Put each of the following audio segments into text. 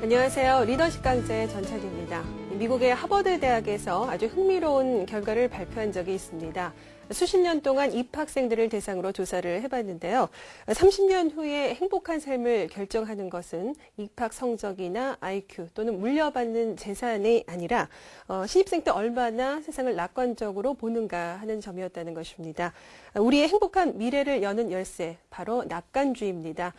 안녕하세요. 리더십 강좌의 전찬입니다. 미국의 하버드 대학에서 아주 흥미로운 결과를 발표한 적이 있습니다. 수십 년 동안 입학생들을 대상으로 조사를 해봤는데요. 30년 후에 행복한 삶을 결정하는 것은 입학 성적이나 IQ 또는 물려받는 재산이 아니라 신입생 때 얼마나 세상을 낙관적으로 보는가 하는 점이었다는 것입니다. 우리의 행복한 미래를 여는 열쇠, 바로 낙관주의입니다.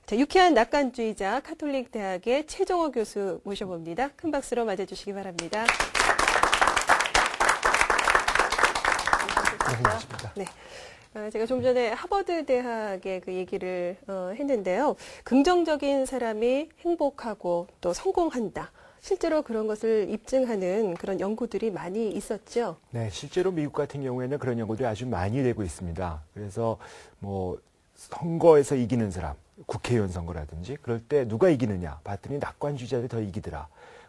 자, 유쾌한 낙관주의자 카톨릭 대학의 최정호 교수 모셔봅니다. 큰 박수로 맞아주시기 바랍니다. 반갑습니다. 네. 제가 좀 전에 하버드 대학의 그 얘기를 했는데요. 긍정적인 사람이 행복하고 또 성공한다. 실제로 그런 것을 입증하는 그런 연구들이 많이 있었죠. 네, 실제로 미국 같은 경우에는 그런 연구들이 아주 많이 되고 있습니다. 그래서 선거에서 이기는 사람, 국회의원 선거라든지 그럴 때 누가 이기느냐 봤더니 낙관주의자들이 더 이기더라.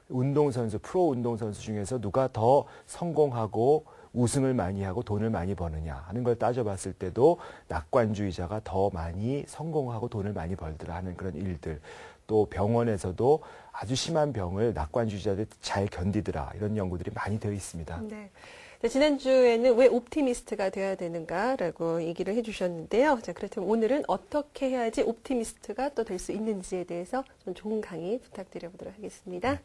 운동선수, 프로 운동선수 중에서 누가 더 성공하고 우승을 많이 하고 돈을 많이 버느냐 하는 걸 따져봤을 때도 낙관주의자가 더 많이 성공하고 돈을 많이 벌더라 하는 그런 일들. 또 병원에서도 아주 심한 병을 낙관주의자들이 잘 견디더라. 이런 연구들이 많이 되어 있습니다. 네. 지난주에는 왜 옵티미스트가 돼야 되는가라고 얘기를 해주셨는데요. 자, 그렇다면 오늘은 어떻게 해야지 옵티미스트가 또 될 수 있는지에 대해서 좀 좋은 강의 부탁드려보도록 하겠습니다.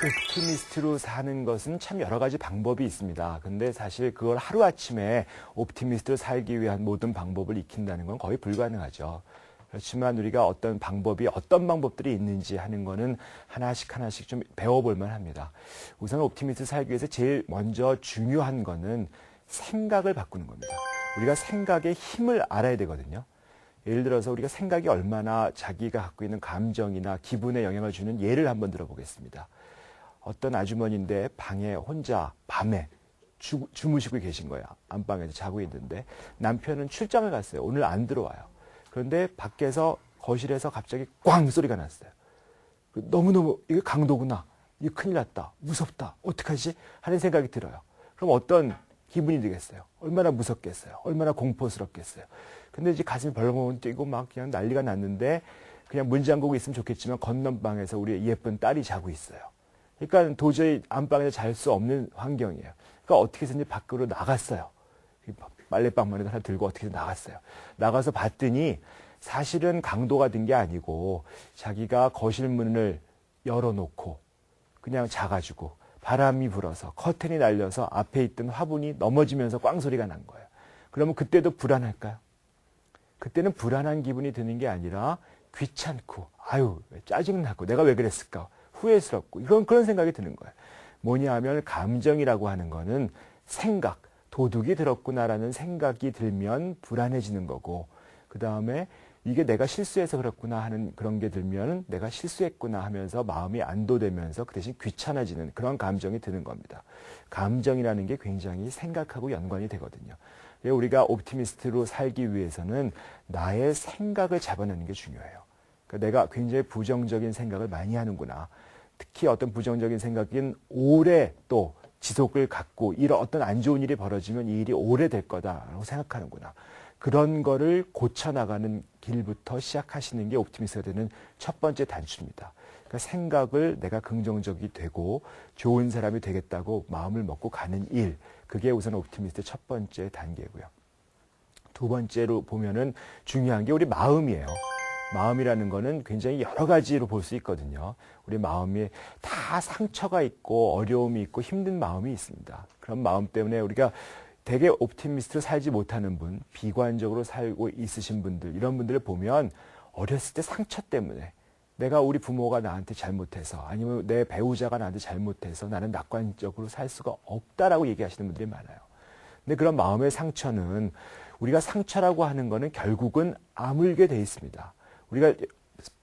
옵티미스트로 사는 것은 참 여러 가지 방법이 있습니다. 근데 사실 그걸 하루아침에 옵티미스트로 살기 위한 모든 방법을 익힌다는 건 거의 불가능하죠. 그렇지만 우리가 어떤 방법들이 있는지 하는 거는 하나씩 좀 배워볼 만합니다. 우선 옵티미스트 살기 위해서 제일 먼저 중요한 거는 생각을 바꾸는 겁니다. 우리가 생각의 힘을 알아야 되거든요. 예를 들어서 우리가 생각이 얼마나 자기가 갖고 있는 감정이나 기분에 영향을 주는 예를 한번 들어보겠습니다. 어떤 아주머니인데 방에 혼자 밤에 주무시고 계신 거야. 안방에서 자고 있는데 남편은 출장을 갔어요. 오늘 안 들어와요. 그런데 밖에서 거실에서 갑자기 꽝 소리가 났어요. 너무너무 이게 강도구나. 이거 큰일 났다. 무섭다. 어떡하지? 하는 생각이 들어요. 그럼 어떤 기분이 들겠어요? 얼마나 무섭겠어요? 얼마나 공포스럽겠어요? 근데 이제 가슴이 벌렁벌렁 뛰고 막 그냥 난리가 났는데 그냥 문 잠그고 있으면 좋겠지만 건넌방에서 우리 예쁜 딸이 자고 있어요. 그러니까 도저히 안방에서 잘 수 없는 환경이에요. 그러니까 어떻게 해서든지 밖으로 나갔어요. 빨래방망이도 하나 들고 어떻게 나갔어요. 나가서 봤더니 사실은 강도가 든 게 아니고 자기가 거실 문을 열어놓고 그냥 자가지고 바람이 불어서 커튼이 날려서 앞에 있던 화분이 넘어지면서 꽝 소리가 난 거예요. 그러면 그때도 불안할까요? 그때는 불안한 기분이 드는 게 아니라 귀찮고 짜증나고 내가 왜 그랬을까? 후회스럽고 그런 생각이 드는 거예요. 뭐냐 하면 감정이라고 하는 거는 생각, 도둑이 들었구나라는 생각이 들면 불안해지는 거고 그 다음에 이게 내가 실수해서 그렇구나 하는 그런 게 들면 내가 실수했구나 하면서 마음이 안도되면서 그 대신 귀찮아지는 그런 감정이 드는 겁니다. 감정이라는 게 굉장히 생각하고 연관이 되거든요. 우리가 옵티미스트로 살기 위해서는 나의 생각을 잡아내는 게 중요해요. 그러니까 내가 굉장히 부정적인 생각을 많이 하는구나. 특히 어떤 부정적인 생각은 오래 또 지속을 갖고 이런 어떤 안 좋은 일이 벌어지면 이 일이 오래될 거다라고 생각하는구나. 그런 거를 고쳐나가는 길부터 시작하시는 게 옵티미스트가 되는 첫 번째 단추입니다. 그러니까 생각을 내가 긍정적이 되고 좋은 사람이 되겠다고 마음을 먹고 가는 일. 그게 우선 옵티미스트의 첫 번째 단계고요. 두 번째로 보면은 중요한 게 우리 마음이에요. 마음이라는 거는 굉장히 여러 가지로 볼 수 있거든요. 우리 마음에 다 상처가 있고 어려움이 있고 힘든 마음이 있습니다. 그런 마음 때문에 우리가 되게 옵티미스트로 살지 못하는 분, 비관적으로 살고 있으신 분들, 이런 분들을 보면 어렸을 때 상처 때문에 내가 우리 부모가 나한테 잘못해서 아니면 내 배우자가 나한테 잘못해서 나는 낙관적으로 살 수가 없다라고 얘기하시는 분들이 많아요. 근데 그런 마음의 상처는 우리가 상처라고 하는 거는 결국은 아물게 돼 있습니다. 우리가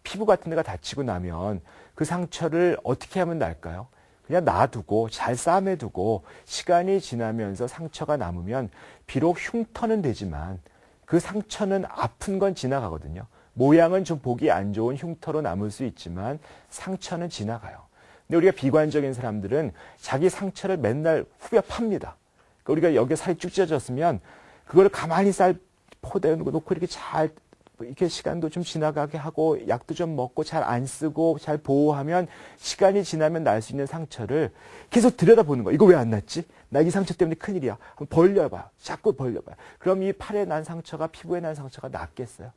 피부 같은 데가 다치고 나면 그 상처를 어떻게 하면 나을까요? 그냥 놔두고 잘 싸매두고 시간이 지나면서 상처가 남으면 비록 흉터는 되지만 그 상처는 아픈 건 지나가거든요. 모양은 좀 보기 안 좋은 흉터로 남을 수 있지만 상처는 지나가요. 근데 우리가 비관적인 사람들은 자기 상처를 맨날 후벼 팝니다. 그러니까 우리가 여기에 살이 쭉 찢어졌으면 그걸 가만히 쌀 포대에 놓고 이렇게 잘 이렇게 시간도 좀 지나가게 하고 약도 좀 먹고 잘 안 쓰고 잘 보호하면 시간이 지나면 날 수 있는 상처를 계속 들여다보는 거야. 이거 왜 안 났지? 나 이 상처 때문에 큰일이야. 한번 벌려봐요. 자꾸 벌려봐요. 그럼 이 팔에 난 상처가 피부에 난 상처가 낫겠어요?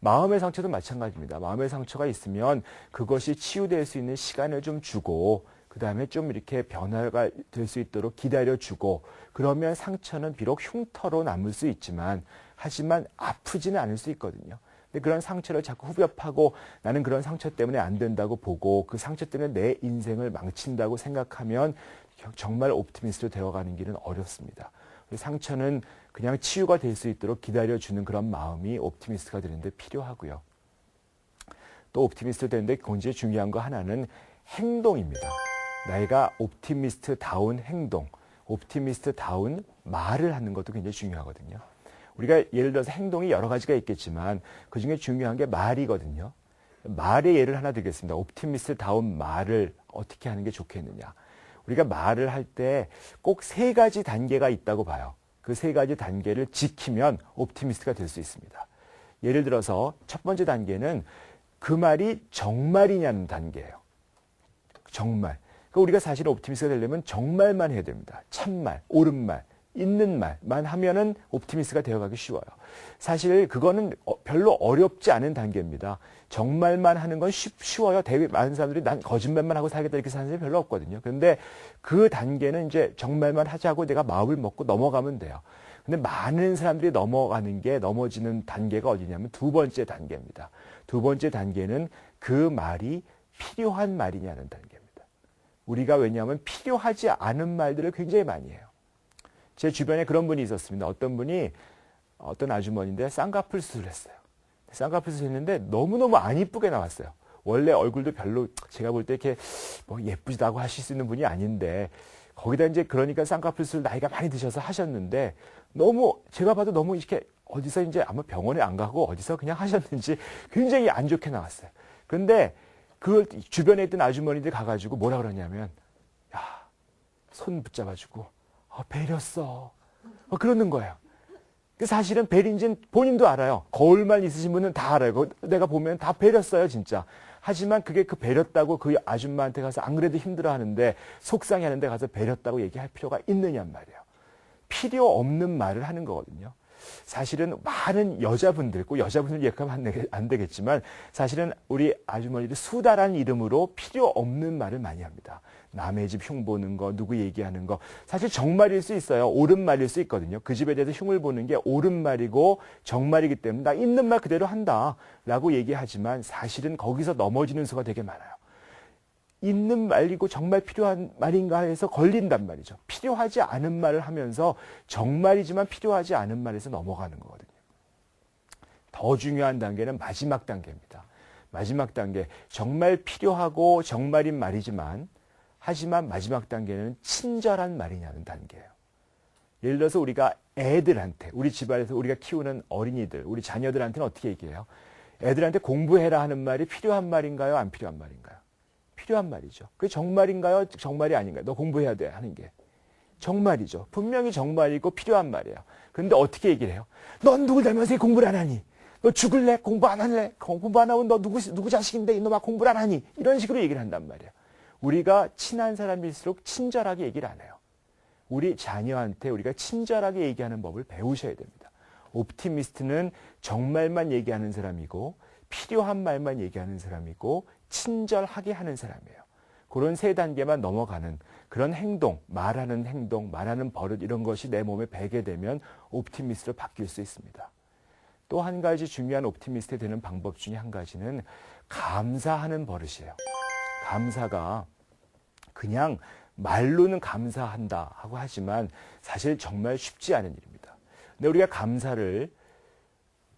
마음의 상처도 마찬가지입니다. 마음의 상처가 있으면 그것이 치유될 수 있는 시간을 좀 주고 그 다음에 좀 이렇게 변화가 될 수 있도록 기다려주고 그러면 상처는 비록 흉터로 남을 수 있지만 하지만 아프지는 않을 수 있거든요. 근데 그런 상처를 자꾸 후벼 파고 나는 그런 상처 때문에 안 된다고 보고 그 상처 때문에 내 인생을 망친다고 생각하면 정말 옵티미스트로 되어가는 길은 어렵습니다. 상처는 그냥 치유가 될 수 있도록 기다려주는 그런 마음이 옵티미스트가 되는데 필요하고요. 또 옵티미스트 되는데 굉장히 중요한 거 하나는 행동입니다. 내가 옵티미스트다운 행동, 옵티미스트다운 말을 하는 것도 굉장히 중요하거든요. 우리가 예를 들어서 행동이 여러 가지가 있겠지만 그중에 중요한 게 말이거든요. 말의 예를 하나 드리겠습니다. 옵티미스트다운 말을 어떻게 하는 게 좋겠느냐. 우리가 말을 할 때 꼭 3가지 단계가 있다고 봐요. 그 3가지 단계를 지키면 옵티미스트가 될 수 있습니다. 예를 들어서 첫 번째 단계는 그 말이 정말이냐는 단계예요. 정말. 그러니까 우리가 사실 옵티미스트가 되려면 정말만 해야 됩니다. 참말, 옳은 말, 있는 말만 하면은 옵티미스트가 되어가기 쉬워요. 사실 그거는 별로 어렵지 않은 단계입니다. 정말만 하는 건 쉬워요. 되게 많은 사람들이 난 거짓말만 하고 살겠다 이렇게 사는 사람이 별로 없거든요. 그런데 그 단계는 이제 정말만 하자고 내가 마음을 먹고 넘어가면 돼요. 근데 많은 사람들이 넘어지는 단계가 어디냐면 2번째 단계입니다. 2번째 단계는 그 말이 필요한 말이냐는 단계입니다. 우리가 왜냐하면 필요하지 않은 말들을 굉장히 많이 해요. 제 주변에 그런 분이 있었습니다. 어떤 아주머니인데 쌍꺼풀 수술을 했어요. 쌍꺼풀 수술을 했는데 너무너무 안 이쁘게 나왔어요. 원래 얼굴도 별로 제가 볼 때 이렇게 뭐 예쁘다고 하실 수 있는 분이 아닌데 거기다 이제 그러니까 쌍꺼풀 수술 나이가 많이 드셔서 하셨는데 너무 제가 봐도 너무 이렇게 어디서 이제 아마 병원에 안 가고 어디서 그냥 하셨는지 굉장히 안 좋게 나왔어요. 그런데 그걸 주변에 있던 아주머니들 가가지고 뭐라 그러냐면 야, 손 붙잡아주고 베렸어. 그러는 거예요. 사실은 베린지는 본인도 알아요. 거울만 있으신 분은 다 알아요. 내가 보면 다 베렸어요, 진짜. 하지만 그게 그 베렸다고 그 아줌마한테 가서 안 그래도 힘들어 하는데 속상해 하는데 가서 베렸다고 얘기할 필요가 있느냔 말이에요. 필요 없는 말을 하는 거거든요. 사실은 많은 여자분들, 꼭 여자분들 얘기하면 안 되겠지만 사실은 우리 아주머니들 수다라는 이름으로 필요 없는 말을 많이 합니다. 남의 집 흉 보는 거, 누구 얘기하는 거. 사실 정말일 수 있어요. 옳은 말일 수 있거든요. 그 집에 대해서 흉을 보는 게 옳은 말이고 정말이기 때문에 나 있는 말 그대로 한다라고 얘기하지만 사실은 거기서 넘어지는 수가 되게 많아요. 있는 말이고 정말 필요한 말인가 해서 걸린단 말이죠. 필요하지 않은 말을 하면서 정말이지만 필요하지 않은 말에서 넘어가는 거거든요. 더 중요한 단계는 마지막 단계입니다. 마지막 단계. 정말 필요하고 정말인 말이지만 하지만 마지막 단계는 친절한 말이냐는 단계예요. 예를 들어서 우리가 애들한테, 우리 집안에서 우리가 키우는 어린이들, 우리 자녀들한테는 어떻게 얘기해요? 애들한테 공부해라 하는 말이 필요한 말인가요? 안 필요한 말인가요? 필요한 말이죠. 그게 정말인가요? 정말이 아닌가요? 너 공부해야 돼 하는 게. 정말이죠. 분명히 정말이고 필요한 말이에요. 그런데 어떻게 얘기를 해요? 넌 누굴 닮아서 공부를 안 하니? 너 죽을래? 공부 안 할래? 공부 안 하면 너 누구 자식인데 이놈아 공부를 안 하니? 이런 식으로 얘기를 한단 말이에요. 우리가 친한 사람일수록 친절하게 얘기를 안 해요. 우리 자녀한테 우리가 친절하게 얘기하는 법을 배우셔야 됩니다. 옵티미스트는 정말만 얘기하는 사람이고 필요한 말만 얘기하는 사람이고 친절하게 하는 사람이에요. 그런 3단계만 넘어가는 그런 행동, 말하는 버릇 이런 것이 내 몸에 배게 되면 옵티미스트로 바뀔 수 있습니다. 또 한 가지 중요한 옵티미스트 되는 방법 중에 한 가지는 감사하는 버릇이에요. 감사가 그냥 말로는 감사한다 하고 하지만 사실 정말 쉽지 않은 일입니다. 근데 우리가 감사를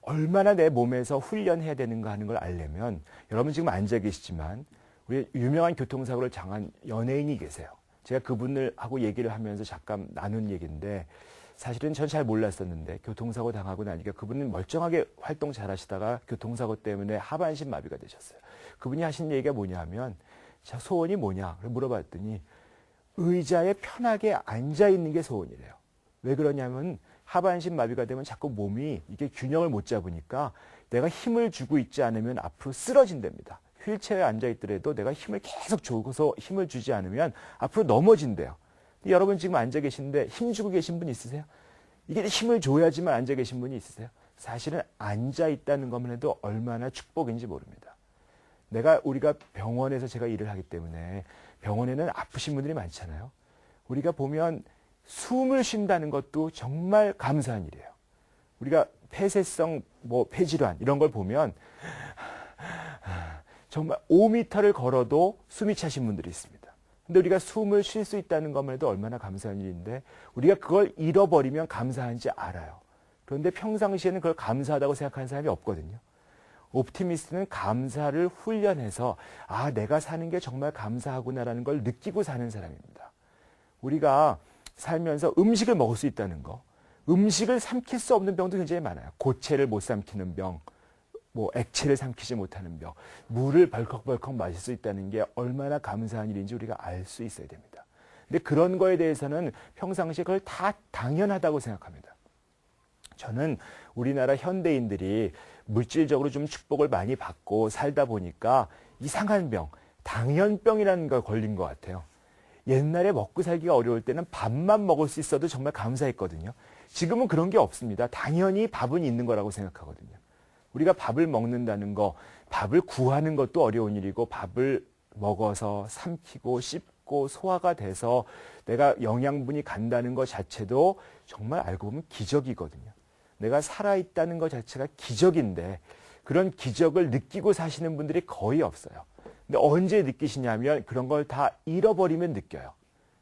얼마나 내 몸에서 훈련해야 되는가 하는 걸 알려면 여러분 지금 앉아 계시지만 우리 유명한 교통사고를 당한 연예인이 계세요. 제가 그분을 하고 얘기를 하면서 잠깐 나눈 얘기인데 사실은 전 잘 몰랐었는데 교통사고 당하고 나니까 그분은 멀쩡하게 활동 잘 하시다가 교통사고 때문에 하반신 마비가 되셨어요. 그분이 하신 얘기가 뭐냐 하면 자, 소원이 뭐냐 물어봤더니 의자에 편하게 앉아있는 게 소원이래요. 왜 그러냐면 하반신 마비가 되면 자꾸 몸이 이게 균형을 못 잡으니까 내가 힘을 주고 있지 않으면 앞으로 쓰러진답니다. 휠체어에 앉아있더라도 내가 힘을 계속 줘서 힘을 주지 않으면 앞으로 넘어진대요. 여러분 지금 앉아 계신데 힘 주고 계신 분 있으세요? 이게 힘을 줘야지만 앉아 계신 분이 있으세요? 사실은 앉아 있다는 것만 해도 얼마나 축복인지 모릅니다. 우리가 병원에서 제가 일을 하기 때문에 병원에는 아프신 분들이 많잖아요. 우리가 보면 숨을 쉰다는 것도 정말 감사한 일이에요. 우리가 폐쇄성 폐질환 이런 걸 보면 정말 5m를 걸어도 숨이 차신 분들이 있습니다. 근데 우리가 숨을 쉴 수 있다는 것만 해도 얼마나 감사한 일인데 우리가 그걸 잃어버리면 감사한지 알아요. 그런데 평상시에는 그걸 감사하다고 생각하는 사람이 없거든요. 옵티미스트는 감사를 훈련해서 내가 사는 게 정말 감사하구나라는 걸 느끼고 사는 사람입니다. 우리가 살면서 음식을 먹을 수 있다는 거, 음식을 삼킬 수 없는 병도 굉장히 많아요. 고체를 못 삼키는 병, 액체를 삼키지 못하는 병, 물을 벌컥벌컥 마실 수 있다는 게 얼마나 감사한 일인지 우리가 알 수 있어야 됩니다. 근데 그런 거에 대해서는 평상시에 그걸 다 당연하다고 생각합니다. 저는 우리나라 현대인들이 물질적으로 좀 축복을 많이 받고 살다 보니까 이상한 병, 당연병이라는 걸 걸린 것 같아요. 옛날에 먹고 살기가 어려울 때는 밥만 먹을 수 있어도 정말 감사했거든요. 지금은 그런 게 없습니다. 당연히 밥은 있는 거라고 생각하거든요. 우리가 밥을 먹는다는 거, 밥을 구하는 것도 어려운 일이고 밥을 먹어서 삼키고 씹고 소화가 돼서 내가 영양분이 간다는 것 자체도 정말 알고 보면 기적이거든요. 내가 살아있다는 것 자체가 기적인데 그런 기적을 느끼고 사시는 분들이 거의 없어요. 근데 언제 느끼시냐면 그런 걸 다 잃어버리면 느껴요.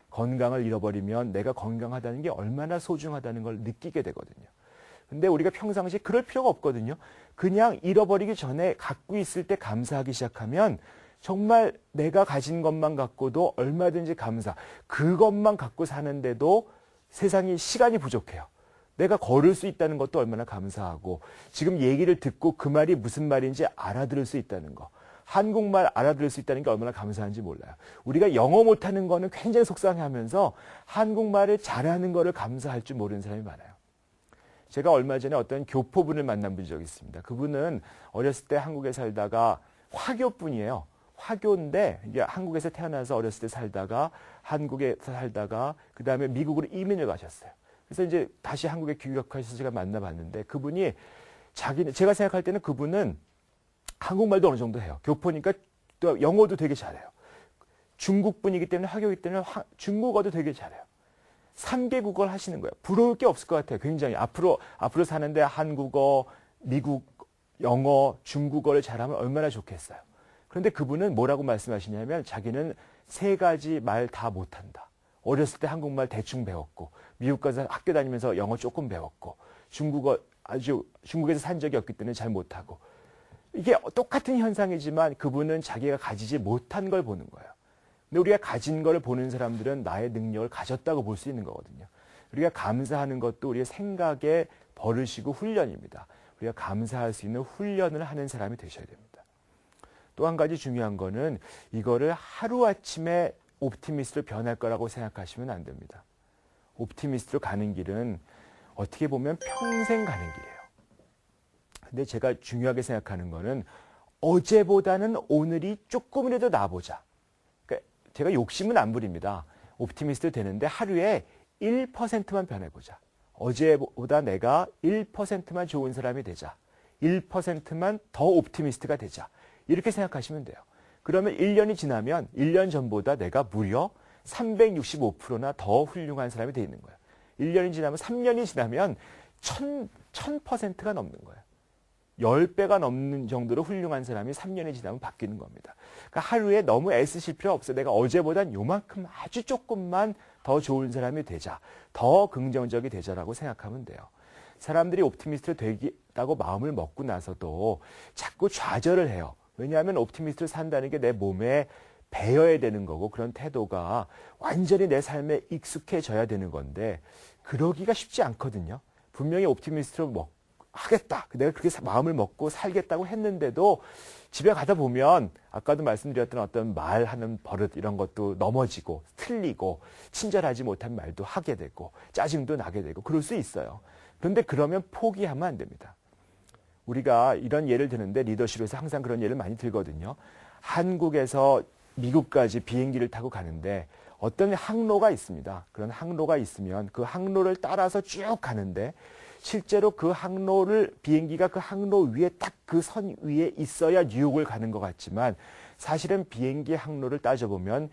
건강을 잃어버리면 내가 건강하다는 게 얼마나 소중하다는 걸 느끼게 되거든요. 근데 우리가 평상시에 그럴 필요가 없거든요. 그냥 잃어버리기 전에 갖고 있을 때 감사하기 시작하면 정말 내가 가진 것만 갖고도 얼마든지 감사. 그것만 갖고 사는데도 세상이 시간이 부족해요. 내가 걸을 수 있다는 것도 얼마나 감사하고 지금 얘기를 듣고 그 말이 무슨 말인지 알아들을 수 있다는 거. 한국말 알아들을 수 있다는 게 얼마나 감사한지 몰라요. 우리가 영어 못하는 거는 굉장히 속상해하면서 한국말을 잘하는 거를 감사할 줄 모르는 사람이 많아요. 제가 얼마 전에 어떤 교포분을 만난 적이 있습니다. 그분은 어렸을 때 한국에 살다가 화교분이에요. 화교인데 이게 한국에서 태어나서 어렸을 때 살다가 한국에 살다가 그 다음에 미국으로 이민을 가셨어요. 그래서 이제 다시 한국에 귀국하셔서 제가 만나봤는데 그분이 제가 생각할 때는 그분은 한국말도 어느 정도 해요. 교포니까 또 영어도 되게 잘해요. 중국 분이기 때문에 화교이기 때문에 중국어도 되게 잘해요. 3개 국어를 하시는 거예요. 부러울 게 없을 것 같아요. 굉장히 앞으로 사는데 한국어, 미국, 영어, 중국어를 잘하면 얼마나 좋겠어요. 그런데 그분은 뭐라고 말씀하시냐면 자기는 3가지 말 다 못한다. 어렸을 때 한국말 대충 배웠고 미국 가서 학교 다니면서 영어 조금 배웠고 중국에서 산 적이 없기 때문에 잘 못하고 이게 똑같은 현상이지만 그분은 자기가 가지지 못한 걸 보는 거예요. 근데 우리가 가진 걸 보는 사람들은 나의 능력을 가졌다고 볼 수 있는 거거든요. 우리가 감사하는 것도 우리의 생각의 버릇이고 훈련입니다. 우리가 감사할 수 있는 훈련을 하는 사람이 되셔야 됩니다. 또 한 가지 중요한 거는 이거를 하루아침에 옵티미스트로 변할 거라고 생각하시면 안 됩니다. 옵티미스트로 가는 길은 어떻게 보면 평생 가는 길이에요. 근데 제가 중요하게 생각하는 거는 어제보다는 오늘이 조금이라도 나아보자. 그러니까 제가 욕심은 안 부립니다. 옵티미스트 되는데 하루에 1%만 변해보자. 어제보다 내가 1%만 좋은 사람이 되자. 1%만 더 옵티미스트가 되자. 이렇게 생각하시면 돼요. 그러면 1년이 지나면 1년 전보다 내가 무려 365%나 더 훌륭한 사람이 돼 있는 거예요. 1년이 지나면 3년이 지나면 1000%가 넘는 거예요. 10배가 넘는 정도로 훌륭한 사람이 3년이 지나면 바뀌는 겁니다. 그러니까 하루에 너무 애쓰실 필요 없어요. 내가 어제보단 요만큼 아주 조금만 더 좋은 사람이 되자. 더 긍정적이 되자라고 생각하면 돼요. 사람들이 옵티미스트로 되겠다고 마음을 먹고 나서도 자꾸 좌절을 해요. 왜냐하면 옵티미스트로 산다는 게 내 몸에 배워야 되는 거고 그런 태도가 완전히 내 삶에 익숙해져야 되는 건데 그러기가 쉽지 않거든요. 분명히 옵티미스트로 하겠다. 내가 그렇게 마음을 먹고 살겠다고 했는데도 집에 가다 보면 아까도 말씀드렸던 어떤 말하는 버릇 이런 것도 넘어지고 틀리고 친절하지 못한 말도 하게 되고 짜증도 나게 되고 그럴 수 있어요. 그런데 그러면 포기하면 안 됩니다. 우리가 이런 예를 드는데 리더십에서 항상 그런 예를 많이 들거든요. 한국에서 미국까지 비행기를 타고 가는데 어떤 항로가 있습니다. 그런 항로가 있으면 그 항로를 따라서 쭉 가는데 실제로 그 항로를 비행기가 그 항로 위에 딱 그 선 위에 있어야 뉴욕을 가는 것 같지만 사실은 비행기 항로를 따져보면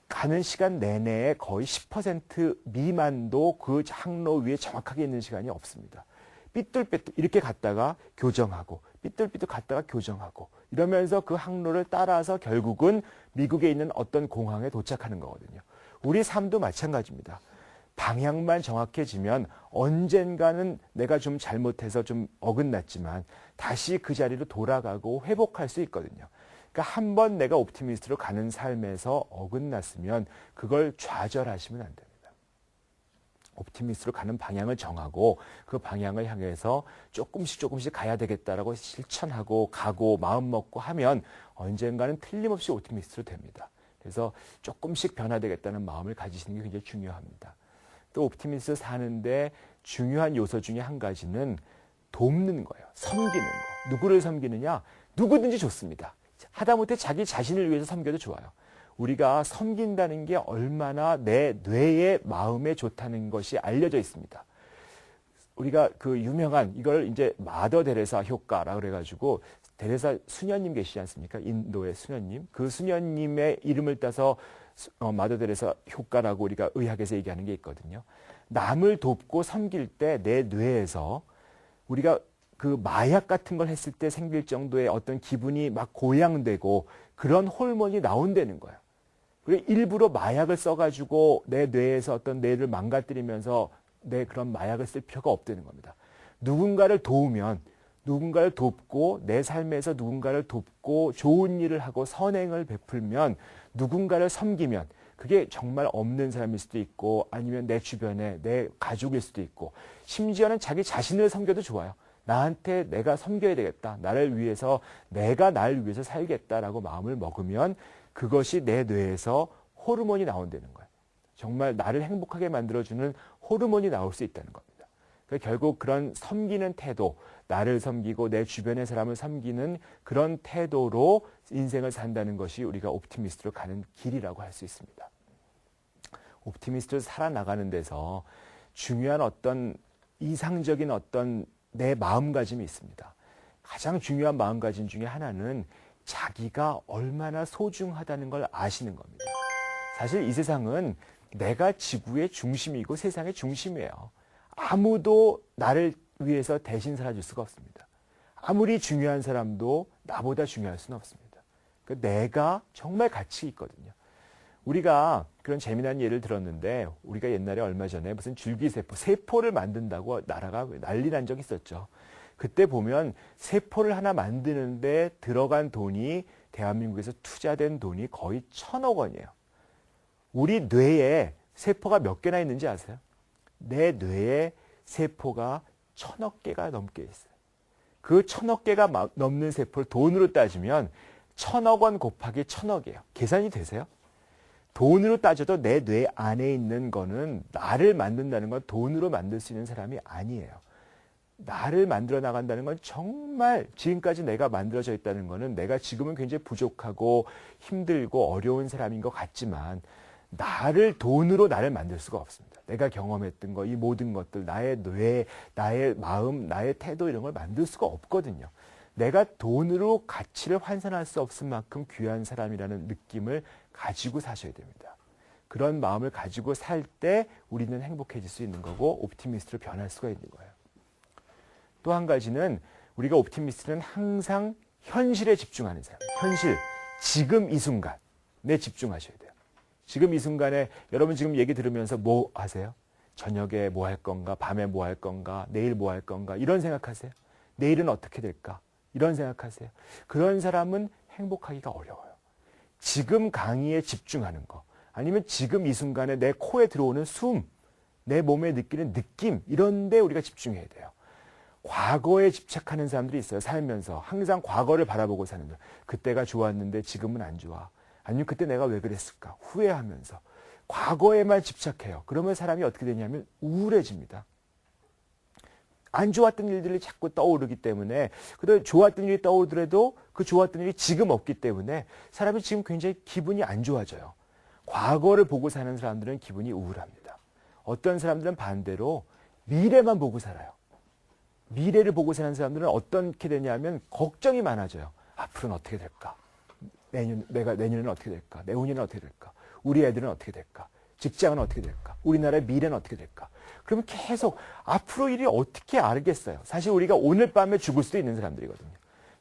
가는 시간 내내에 거의 10% 미만도 그 항로 위에 정확하게 있는 시간이 없습니다. 삐뚤빼뚤 이렇게 갔다가 교정하고 삐뚤삐뚤 갔다가 교정하고 이러면서 그 항로를 따라서 결국은 미국에 있는 어떤 공항에 도착하는 거거든요. 우리 삶도 마찬가지입니다. 방향만 정확해지면 언젠가는 내가 좀 잘못해서 좀 어긋났지만 다시 그 자리로 돌아가고 회복할 수 있거든요. 그러니까 한번 내가 옵티미스트로 가는 삶에서 어긋났으면 그걸 좌절하시면 안 됩니다. 옵티미스트로 가는 방향을 정하고 그 방향을 향해서 조금씩 가야 되겠다라고 실천하고 가고 마음 먹고 하면 언젠가는 틀림없이 옵티미스트로 됩니다. 그래서 조금씩 변화되겠다는 마음을 가지시는 게 굉장히 중요합니다. 또 옵티미스트 사는데 중요한 요소 중에 한 가지는 돕는 거예요. 섬기는 거. 누구를 섬기느냐? 누구든지 좋습니다. 하다못해 자기 자신을 위해서 섬겨도 좋아요. 우리가 섬긴다는 게 얼마나 내 뇌의 마음에 좋다는 것이 알려져 있습니다. 우리가 그 유명한 이걸 이제 마더 데레사 효과라 그래가지고 데레사 수녀님 계시지 않습니까? 인도의 수녀님. 그 수녀님의 이름을 따서 마더 데레사 효과라고 우리가 의학에서 얘기하는 게 있거든요. 남을 돕고 섬길 때 내 뇌에서 우리가 그 마약 같은 걸 했을 때 생길 정도의 어떤 기분이 막 고양되고 그런 호르몬이 나온다는 거예요. 그리고 일부러 마약을 써가지고 내 뇌에서 어떤 뇌를 망가뜨리면서 내 그런 마약을 쓸 필요가 없다는 겁니다. 누군가를 도우면 누군가를 돕고 내 삶에서 누군가를 돕고 좋은 일을 하고 선행을 베풀면 누군가를 섬기면 그게 정말 없는 사람일 수도 있고 아니면 내 주변에 내 가족일 수도 있고 심지어는 자기 자신을 섬겨도 좋아요. 나한테 내가 섬겨야 되겠다. 나를 위해서 내가 나를 위해서 살겠다라고 마음을 먹으면 그것이 내 뇌에서 호르몬이 나온다는 거예요. 정말 나를 행복하게 만들어주는 호르몬이 나올 수 있다는 겁니다. 그러니까 결국 그런 섬기는 태도, 나를 섬기고 내 주변의 사람을 섬기는 그런 태도로 인생을 산다는 것이 우리가 옵티미스트로 가는 길이라고 할 수 있습니다. 옵티미스트로 살아나가는 데서 중요한 어떤 이상적인 어떤 내 마음가짐이 있습니다. 가장 중요한 마음가짐 중에 하나는 자기가 얼마나 소중하다는 걸 아시는 겁니다. 사실 이 세상은 내가 지구의 중심이고 세상의 중심이에요. 아무도 나를 위해서 대신 살아줄 수가 없습니다. 아무리 중요한 사람도 나보다 중요할 수는 없습니다. 그러니까 내가 정말 가치 있거든요. 우리가 그런 재미난 예를 들었는데 우리가 옛날에 얼마 전에 무슨 줄기세포, 세포를 만든다고 나라가 난리 난 적이 있었죠. 그때 보면 세포를 하나 만드는데 들어간 돈이 대한민국에서 투자된 돈이 거의 1,000억 원이에요. 우리 뇌에 세포가 몇 개나 있는지 아세요? 내 뇌에 세포가 1,000억 개가 넘게 있어요. 그 1,000억 개가 넘는 세포를 돈으로 따지면 1,000억 원 곱하기 1,000억이에요. 계산이 되세요? 돈으로 따져도 내 뇌 안에 있는 거는 나를 만든다는 건 돈으로 만들 수 있는 사람이 아니에요. 나를 만들어 나간다는 건 정말 지금까지 내가 만들어져 있다는 거는 내가 지금은 굉장히 부족하고 힘들고 어려운 사람인 것 같지만 돈으로 나를 만들 수가 없습니다. 내가 경험했던 거, 이 모든 것들, 나의 뇌, 나의 마음, 나의 태도 이런 걸 만들 수가 없거든요. 내가 돈으로 가치를 환산할 수 없을 만큼 귀한 사람이라는 느낌을 가지고 사셔야 됩니다. 그런 마음을 가지고 살 때 우리는 행복해질 수 있는 거고 옵티미스트로 변할 수가 있는 거예요. 또 한 가지는 우리가 옵티미스트는 항상 현실에 집중하는 사람. 현실, 지금 이 순간에 집중하셔야 돼요. 지금 이 순간에 여러분 지금 얘기 들으면서 뭐 하세요? 저녁에 뭐 할 건가? 밤에 뭐 할 건가? 내일 뭐 할 건가? 이런 생각하세요? 내일은 어떻게 될까? 이런 생각하세요? 그런 사람은 행복하기가 어려워요. 지금 강의에 집중하는 거, 아니면 지금 이 순간에 내 코에 들어오는 숨, 내 몸에 느끼는 느낌, 이런 데 우리가 집중해야 돼요. 과거에 집착하는 사람들이 있어요. 살면서 항상 과거를 바라보고 사는 분. 그때가 좋았는데 지금은 안 좋아. 아니면 그때 내가 왜 그랬을까? 후회하면서 과거에만 집착해요. 그러면 사람이 어떻게 되냐면 우울해집니다. 안 좋았던 일들이 자꾸 떠오르기 때문에, 그다음에 좋았던 일이 떠오르더라도 그 좋았던 일이 지금 없기 때문에 사람이 지금 굉장히 기분이 안 좋아져요. 과거를 보고 사는 사람들은 기분이 우울합니다. 어떤 사람들은 반대로 미래만 보고 살아요. 미래를 보고 사는 사람들은 어떻게 되냐면 걱정이 많아져요. 앞으로는 어떻게 될까? 내년에는 어떻게 될까? 내후년에는 어떻게 될까? 우리 애들은 어떻게 될까? 직장은 어떻게 될까? 우리나라의 미래는 어떻게 될까? 그러면 계속 앞으로 일이 어떻게 알겠어요? 사실 우리가 오늘 밤에 죽을 수도 있는 사람들이거든요.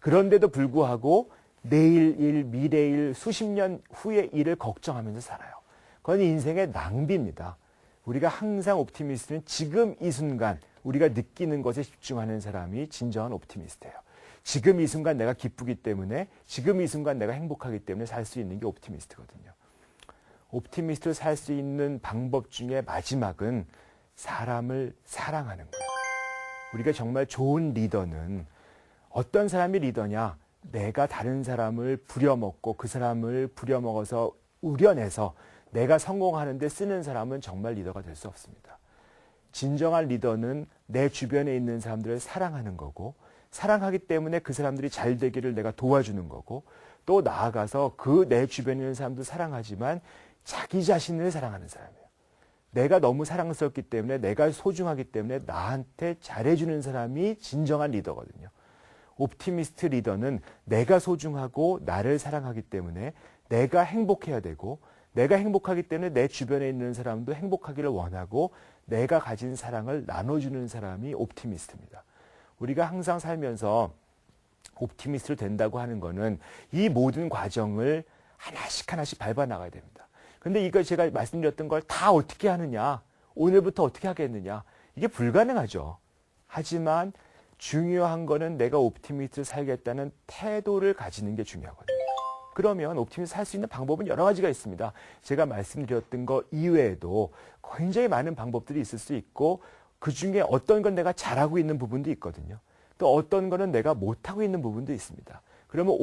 그런데도 불구하고 내일 일, 미래 일, 수십 년 후의 일을 걱정하면서 살아요. 그건 인생의 낭비입니다. 우리가 항상 옵티미스트는 지금 이 순간 우리가 느끼는 것에 집중하는 사람이 진정한 옵티미스트예요. 지금 이 순간 내가 기쁘기 때문에, 지금 이 순간 내가 행복하기 때문에 살 수 있는 게 옵티미스트거든요. 옵티미스트로 살 수 있는 방법 중에 마지막은 사람을 사랑하는 거예요. 우리가 정말 좋은 리더는 어떤 사람이 리더냐? 내가 다른 사람을 부려먹고 그 사람을 부려먹어서 우려내서 내가 성공하는데 쓰는 사람은 정말 리더가 될 수 없습니다. 진정한 리더는 내 주변에 있는 사람들을 사랑하는 거고, 사랑하기 때문에 그 사람들이 잘 되기를 내가 도와주는 거고, 또 나아가서 그 내 주변에 있는 사람도 사랑하지만 자기 자신을 사랑하는 사람이에요. 내가 너무 사랑스럽기 때문에, 내가 소중하기 때문에 나한테 잘해주는 사람이 진정한 리더거든요. 옵티미스트 리더는 내가 소중하고 나를 사랑하기 때문에 내가 행복해야 되고, 내가 행복하기 때문에 내 주변에 있는 사람도 행복하기를 원하고, 내가 가진 사랑을 나눠주는 사람이 옵티미스트입니다. 우리가 항상 살면서 옵티미스트로 된다고 하는 거는 이 모든 과정을 하나씩 하나씩 밟아 나가야 됩니다. 근데 이거 제가 말씀드렸던 걸 다 어떻게 하느냐, 오늘부터 어떻게 하겠느냐, 이게 불가능하죠. 하지만 중요한 거는 내가 옵티미스트로 살겠다는 태도를 가지는 게 중요하거든요. 그러면 옵티미스트 살 수 있는 방법은 여러 가지가 있습니다. 제가 말씀드렸던 거 이외에도 굉장히 많은 방법들이 있을 수 있고, 그 중에 어떤 건 내가 잘하고 있는 부분도 있거든요. 또 어떤 거는 내가 못하고 있는 부분도 있습니다. 그러면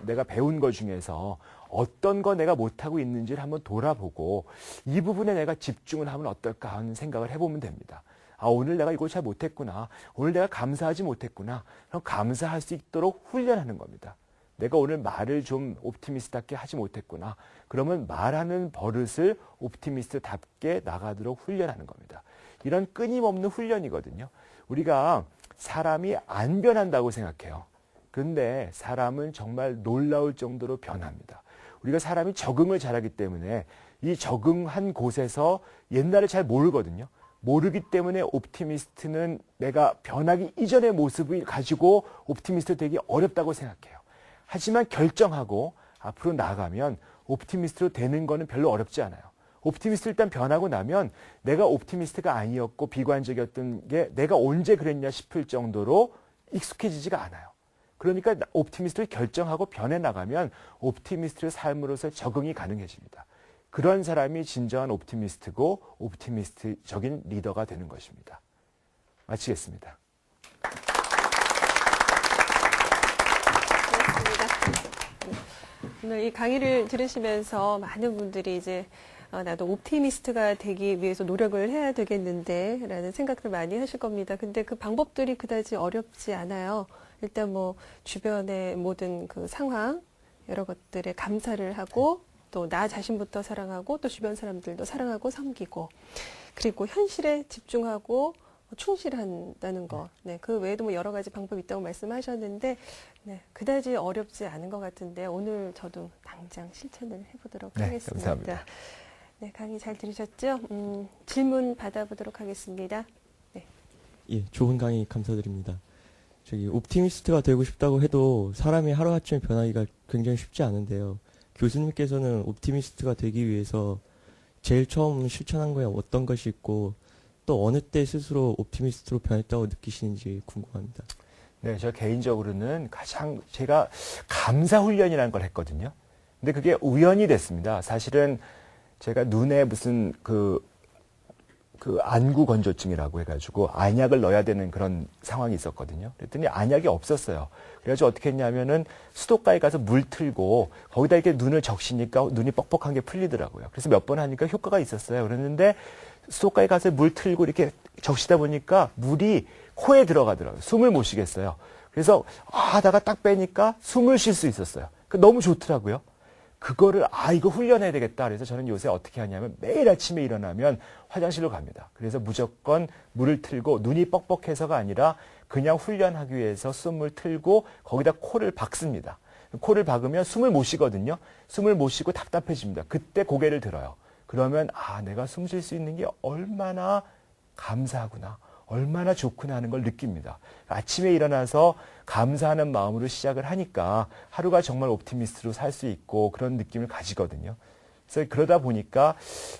내가 배운 것 중에서 어떤 거 내가 못하고 있는지를 한번 돌아보고, 이 부분에 내가 집중을 하면 어떨까 하는 생각을 해보면 됩니다. 오늘 내가 이걸 잘 못했구나. 오늘 내가 감사하지 못했구나. 그럼 감사할 수 있도록 훈련하는 겁니다. 내가 오늘 말을 좀 옵티미스트답게 하지 못했구나. 그러면 말하는 버릇을 옵티미스트답게 나가도록 훈련하는 겁니다. 이런 끊임없는 훈련이거든요. 우리가 사람이 안 변한다고 생각해요. 그런데 사람은 정말 놀라울 정도로 변합니다. 우리가 사람이 적응을 잘하기 때문에 이 적응한 곳에서 옛날을 잘 모르거든요. 모르기 때문에 옵티미스트는 내가 변하기 이전의 모습을 가지고 옵티미스트 되기 어렵다고 생각해요. 하지만 결정하고 앞으로 나가면 옵티미스트로 되는 거는 별로 어렵지 않아요. 옵티미스트 일단 변하고 나면 내가 옵티미스트가 아니었고 비관적이었던 게 내가 언제 그랬냐 싶을 정도로 익숙해지지가 않아요. 그러니까 옵티미스트를 결정하고 변해 나가면 옵티미스트의 삶으로서 적응이 가능해집니다. 그런 사람이 진정한 옵티미스트고 옵티미스트적인 리더가 되는 것입니다. 마치겠습니다. 오늘 이 강의를 들으시면서 많은 분들이 이제 나도 옵티미스트가 되기 위해서 노력을 해야 되겠는데 라는 생각을 많이 하실 겁니다. 근데 그 방법들이 그다지 어렵지 않아요. 일단 뭐 주변의 모든 그 상황, 여러 것들에 감사를 하고 또 나 자신부터 사랑하고 또 주변 사람들도 사랑하고 섬기고, 그리고 현실에 집중하고 충실한다는 거. 네, 그 외에도 뭐 여러 가지 방법이 있다고 말씀하셨는데, 네, 그다지 어렵지 않은 것 같은데 오늘 저도 당장 실천을 해보도록 하겠습니다. 감사합니다. 네, 강의 잘 들으셨죠? 질문 받아보도록 하겠습니다. 네. 예, 좋은 강의 감사드립니다. 옵티미스트가 되고 싶다고 해도 사람이 하루아침에 변하기가 굉장히 쉽지 않은데요. 교수님께서는 옵티미스트가 되기 위해서 제일 처음 실천한 거에 어떤 것이 있고, 또 어느 때 스스로 옵티미스트로 변했다고 느끼시는지 궁금합니다. 네, 저 개인적으로는 제가 감사 훈련이라는 걸 했거든요. 근데 그게 우연이 됐습니다. 사실은 제가 눈에 무슨 그 안구 건조증이라고 해가지고 안약을 넣어야 되는 그런 상황이 있었거든요. 그랬더니 안약이 없었어요. 그래가지고 어떻게 했냐면은 수도가에 가서 물 틀고 거기다 이렇게 눈을 적시니까 눈이 뻑뻑한 게 풀리더라고요. 그래서 몇 번 하니까 효과가 있었어요. 그랬는데 수도가에 가서 물 틀고 이렇게 적시다 보니까 물이 코에 들어가더라고요. 숨을 못 쉬겠어요. 그래서 하다가 딱 빼니까 숨을 쉴 수 있었어요. 너무 좋더라고요. 그거를 이거 훈련해야 되겠다. 그래서 저는 요새 어떻게 하냐면 매일 아침에 일어나면 화장실로 갑니다. 그래서 무조건 물을 틀고 눈이 뻑뻑해서가 아니라 그냥 훈련하기 위해서 숨을 틀고 거기다 코를 박습니다. 코를 박으면 숨을 못 쉬거든요. 숨을 못 쉬고 답답해집니다. 그때 고개를 들어요. 그러면 내가 숨 쉴 수 있는 게 얼마나 감사하구나. 얼마나 좋구나 하는 걸 느낍니다. 아침에 일어나서 감사하는 마음으로 시작을 하니까 하루가 정말 옵티미스트로 살 수 있고 그런 느낌을 가지거든요. 그래서 그러다 보니까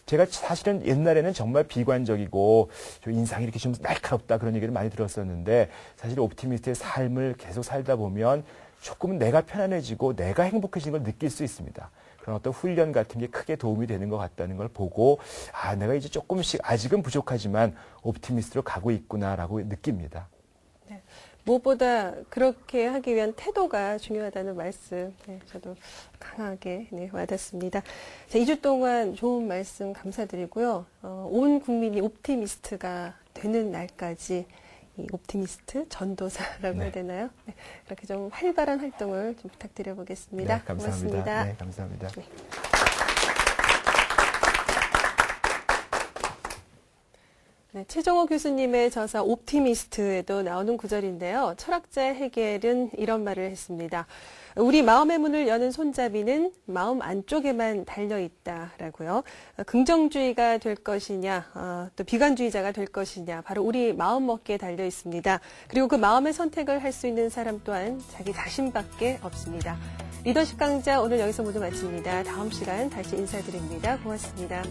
제가 사실은 옛날에는 정말 비관적이고 좀 인상이 이렇게 좀 날카롭다 그런 얘기를 많이 들었었는데 사실 옵티미스트의 삶을 계속 살다 보면 조금은 내가 편안해지고 내가 행복해지는 걸 느낄 수 있습니다. 그런 어떤 훈련 같은 게 크게 도움이 되는 것 같다는 걸 보고 내가 이제 조금씩 아직은 부족하지만 옵티미스트로 가고 있구나라고 느낍니다. 네. 무엇보다 그렇게 하기 위한 태도가 중요하다는 말씀 저도 강하게 와닿습니다. 자, 2주 동안 좋은 말씀 감사드리고요. 온 국민이 옵티미스트가 되는 날까지 이 옵티미스트 전도사라고 해야 되나요? 네, 그렇게 좀 활발한 활동을 좀 부탁드려 보겠습니다. 네, 감사합니다. 고맙습니다. 네, 감사합니다. 네. 네, 최정호 교수님의 저서 옵티미스트에도 나오는 구절인데요. 철학자 헤겔은 이런 말을 했습니다. 우리 마음의 문을 여는 손잡이는 마음 안쪽에만 달려있다라고요. 긍정주의가 될 것이냐, 또 비관주의자가 될 것이냐, 바로 우리 마음 먹기에 달려 있습니다. 그리고 그 마음의 선택을 할 수 있는 사람 또한 자기 자신밖에 없습니다. 리더십 강좌 오늘 여기서 모두 마칩니다. 다음 시간 다시 인사드립니다. 고맙습니다.